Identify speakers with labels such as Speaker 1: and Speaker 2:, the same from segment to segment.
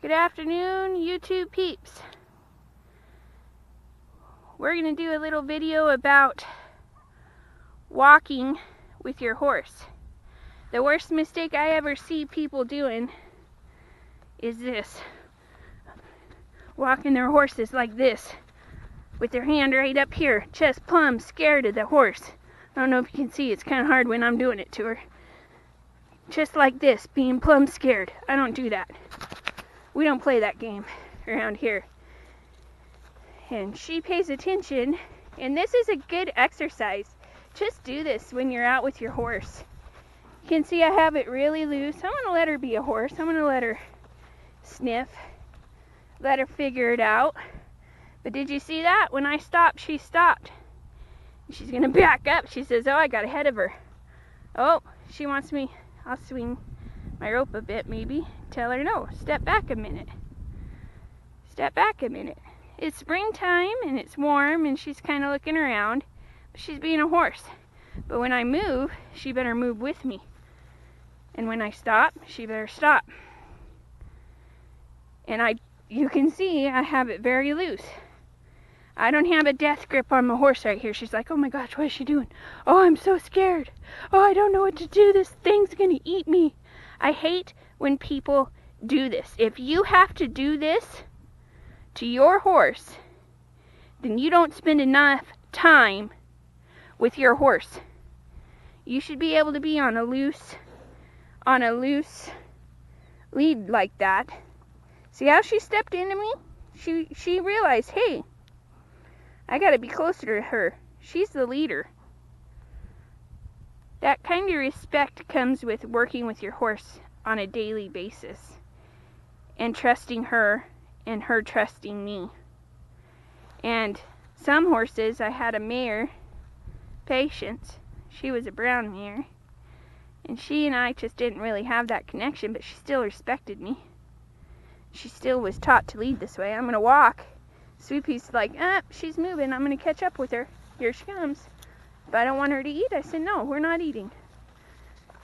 Speaker 1: Good afternoon, YouTube peeps. We're going to do a little video about walking with your horse. The worst mistake I ever see people doing is this. Walking their horses like this, with their hand right up here, chest plumb, scared of the horse. I don't know if you can see, it's kind of hard when I'm doing it to her. Just like this, being plumb scared. I don't do that. We don't play that game around here. And she pays attention, and this is a good exercise. Just do this when you're out with your horse. You can see I have it really loose. I'm going to let her be a horse. I'm going to let her sniff. Let her figure it out. But did you see that? When I stopped, she stopped. She's going to back up. She says, oh, I got ahead of her. Oh, she wants me. I'll swing my rope a bit maybe. Tell her, no, step back a minute. Step back a minute. It's springtime and it's warm and she's kind of looking around. But she's being a horse. But when I move, she better move with me. And when I stop, she better stop. And you can see I have it very loose. I don't have a death grip on my horse right here. She's like, oh my gosh, what is she doing? Oh, I'm so scared. Oh, I don't know what to do. This thing's going to eat me. I hate when people do this. If you have to do this to your horse, then you don't spend enough time with your horse. You should be able to be on a loose lead like that. See how she stepped into me? She realized, hey, I gotta be closer to her. She's the leader. That kind of respect comes with working with your horse on a daily basis and trusting her and her trusting me. And some horses, I had a mare, Patience. She was a brown mare. And she and I just didn't really have that connection, but she still respected me. She still was taught to lead this way. I'm going to walk. Sweet Pea's like, she's moving. I'm going to catch up with her. Here she comes. If I don't want her to eat, I said, no, we're not eating.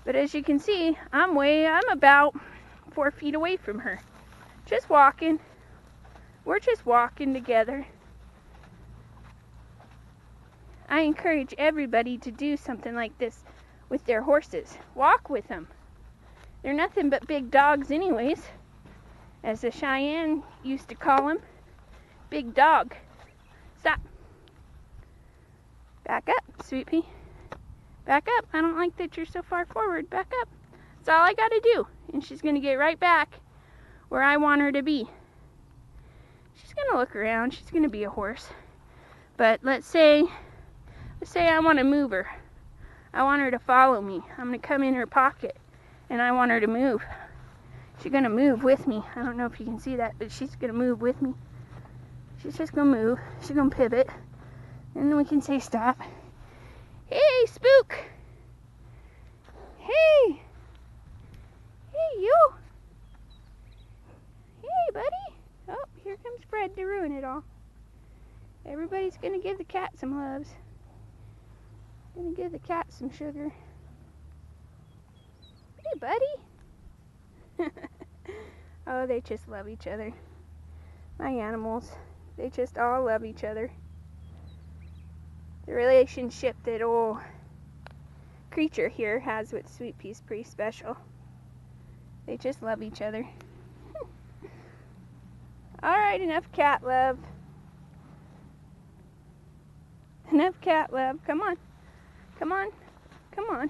Speaker 1: But as you can see, I'm about 4 feet away from her. Just walking. We're just walking together. I encourage everybody to do something like this with their horses. Walk with them. They're nothing but big dogs anyways. As the Cheyenne used to call them. Big dog. Stop. Back up, Sweet Pea. Back up. I don't like that you're so far forward. Back up. That's all I got to do. And she's going to get right back where I want her to be. She's going to look around. She's going to be a horse. But let's say I want to move her. I want her to follow me. I'm going to come in her pocket and I want her to move. She's going to move with me. I don't know if you can see that, but she's going to move with me. She's just going to move. She's going to pivot. And then we can say stop. Hey, Spook! Hey! Hey, you! Hey, buddy! Oh, here comes Fred to ruin it all. Everybody's going to give the cat some loves. Going to give the cat some sugar. Hey, buddy! Oh, they just love each other. My animals. They just all love each other. The relationship that old creature here has with Sweet Pea's pretty special. They just love each other. Alright, enough cat love. Enough cat love. Come on. Come on. Come on.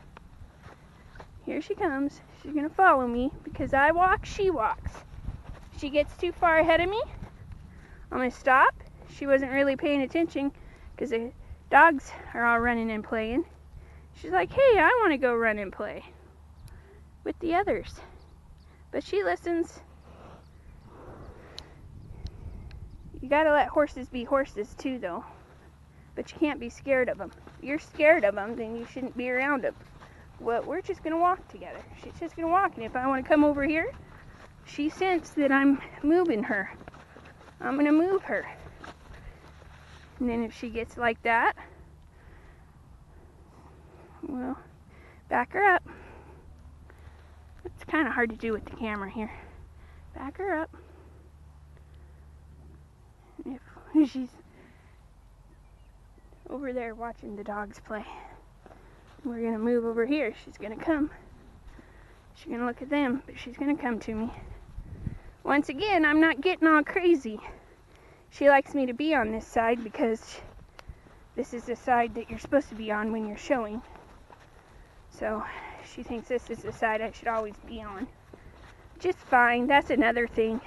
Speaker 1: Here she comes. She's going to follow me because I walk, she walks. She gets too far ahead of me. I'm going to stop. She wasn't really paying attention because the dogs are all running and playing. She's like, hey, I want to go run and play with the others. But she listens. You got to let horses be horses too, though. But you can't be scared of them. If you're scared of them, then you shouldn't be around them. Well, we're just going to walk together. She's just going to walk. And if I want to come over here, she senses that I'm moving her. I'm going to move her. And then if she gets like that, well, back her up. It's kind of hard to do with the camera here. Back her up. If she's over there watching the dogs play. We're gonna move over here. She's gonna come. She's gonna look at them, but she's gonna come to me. Once again, I'm not getting all crazy. She likes me to be on this side because this is the side that you're supposed to be on when you're showing. So she thinks this is the side I should always be on. Just fine. That's another thing.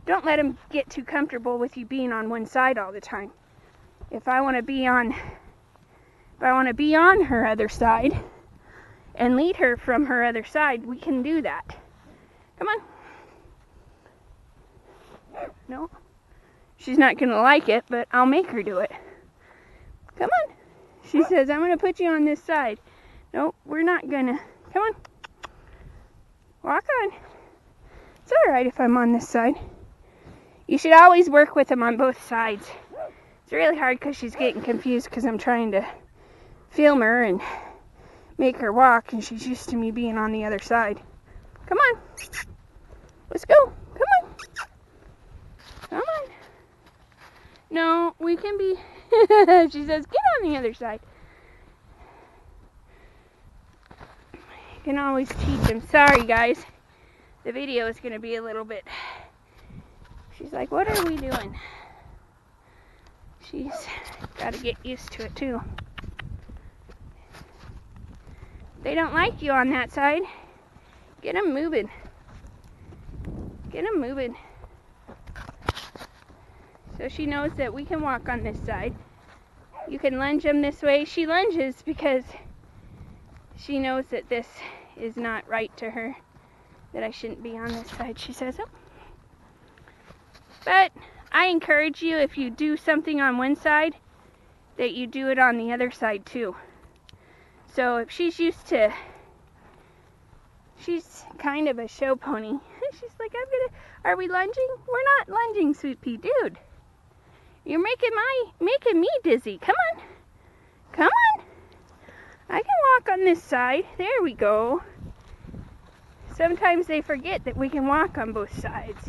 Speaker 1: Don't let them get too comfortable with you being on one side all the time. If I want to be on her other side and lead her from her other side, we can do that. Come on. No. She's not going to like it, but I'll make her do it. Come on. She says, I'm going to put you on this side. Nope, we're not going to. Come on. Walk on. It's alright if I'm on this side. You should always work with them on both sides. It's really hard because she's getting confused because I'm trying to film her and make her walk, and she's used to me being on the other side. Come on. Let's go. Come on. Come on. No, we can be... She says, get on the other side. You can always teach them. Sorry, guys. The video is going to be a little bit... She's like, what are we doing? She's got to get used to it, too. They don't like you on that side. Get them moving. Get them moving. So she knows that we can walk on this side. You can lunge them this way. She lunges because she knows that this is not right to her, that I shouldn't be on this side. She says, oh. But I encourage you, if you do something on one side, that you do it on the other side too. So if she's used to, she's kind of a show pony. She's like, are we lunging? We're not lunging, Sweet Pea, dude. You're making me dizzy. Come on. Come on. I can walk on this side. There we go. Sometimes they forget that we can walk on both sides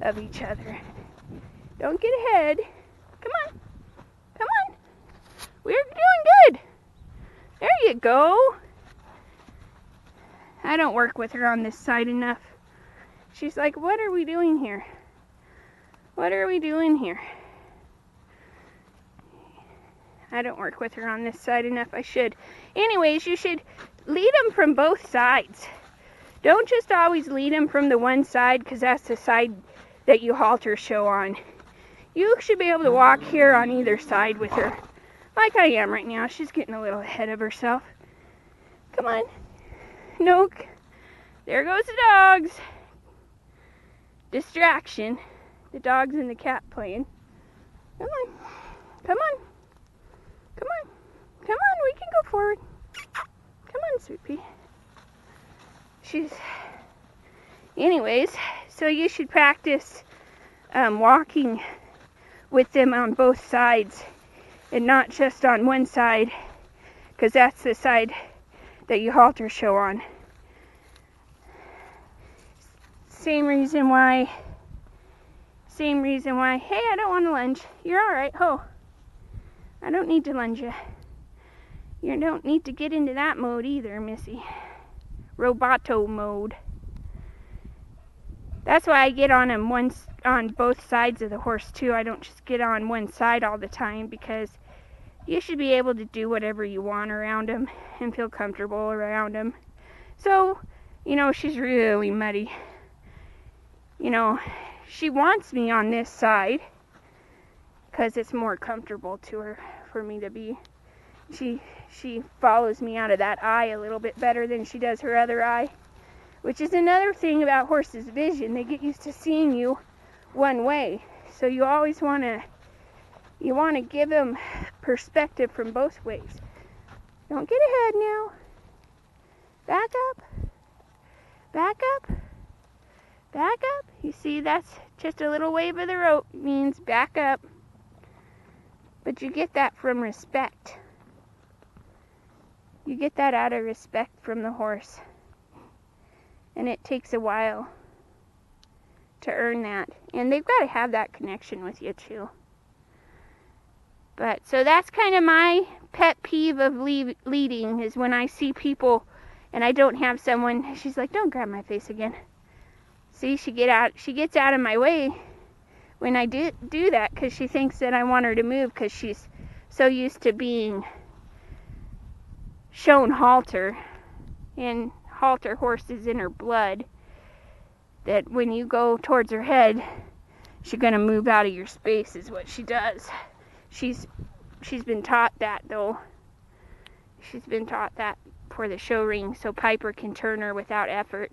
Speaker 1: of each other. Don't get ahead. Come on. Come on. We're doing good. There you go. I don't work with her on this side enough. She's like, what are we doing here? What are we doing here? I don't work with her on this side enough. I should. Anyways, you should lead them from both sides. Don't just always lead them from the one side because that's the side that you halter show on. You should be able to walk here on either side with her. Like I am right now. She's getting a little ahead of herself. Come on. No. There goes the dogs. Distraction. The dogs and the cat playing. Come on. Come on. Come on. Come on. We can go forward. Come on, Sweet Pea. Anyways, so you should practice walking with them on both sides and not just on one side, because that's the side that you halter show on. Same reason why, hey, I don't want to lunge. You're alright, ho. I don't need to lunge you. You don't need to get into that mode either, Missy. Roboto mode. That's why I get on them on both sides of the horse too. I don't just get on one side all the time, because you should be able to do whatever you want around them and feel comfortable around them. So, she's really muddy. She wants me on this side because it's more comfortable to her for me to be. She follows me out of that eye a little bit better than she does her other eye, which is another thing about horses' vision. They get used to seeing you one way, so you always want to give them perspective from both ways. Don't get ahead now. Back up. Back up. Back up. You see, that's just a little wave of the rope. It means back up. But you get that from respect. You get that out of respect from the horse. And it takes a while to earn that. And they've got to have that connection with you too. But so that's kind of my pet peeve of leading, is when I see people and I don't have someone. She's like, don't grab my face again. See, she gets out of my way when I do that, because she thinks that I want her to move, because she's so used to being shown halter, and halter horse is in her blood, that when you go towards her head, she's going to move out of your space, is what she does. She's been taught that, though. She's been taught that for the show ring, so Piper can turn her without effort.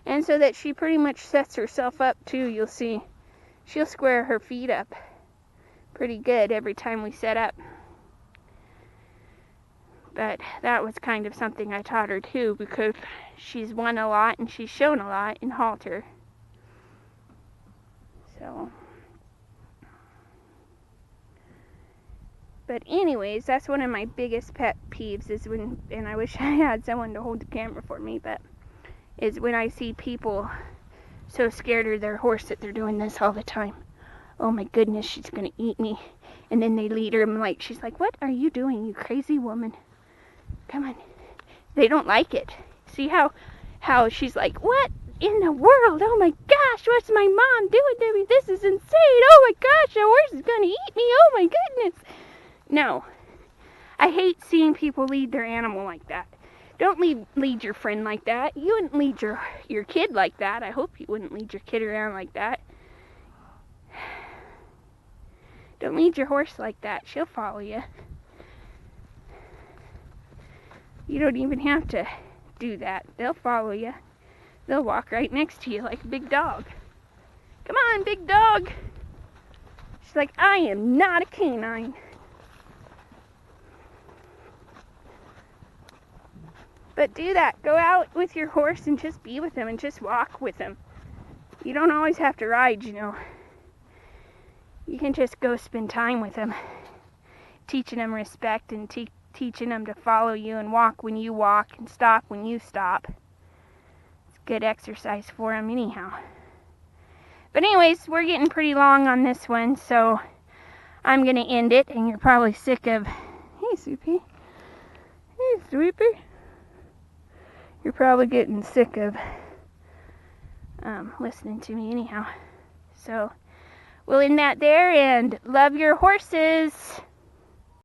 Speaker 1: And so that she pretty much sets herself up too. You'll see she'll square her feet up pretty good every time we set up. But that was kind of something I taught her too, because she's won a lot and she's shown a lot in halter. So, but anyways, that's one of my biggest pet peeves, is when, and I wish I had someone to hold the camera for me, but is when I see people so scared of their horse that they're doing this all the time. Oh my goodness, she's gonna eat me. And then they lead her, and like, she's like, what are you doing, you crazy woman? Come on. They don't like it. See how she's like, what in the world? Oh my gosh, what's my mom doing to me? This is insane. Oh my gosh, the horse is gonna eat me. Oh my goodness. No. I hate seeing people lead their animal like that. Don't lead your friend like that. You wouldn't lead your kid like that. I hope you wouldn't lead your kid around like that. Don't lead your horse like that. She'll follow you. You don't even have to do that. They'll follow you. They'll walk right next to you like a big dog. Come on, big dog. She's like, I am not a canine. But do that. Go out with your horse and just be with him and just walk with him. You don't always have to ride, you know. You can just go spend time with him, teaching him respect and teaching him to follow you and walk when you walk and stop when you stop. It's good exercise for him anyhow. But anyways, we're getting pretty long on this one, so I'm going to end it, and you're probably sick of, hey, Soupy. Hey, Sweepy. You're probably getting sick of listening to me anyhow. So we'll end that there, and love your horses.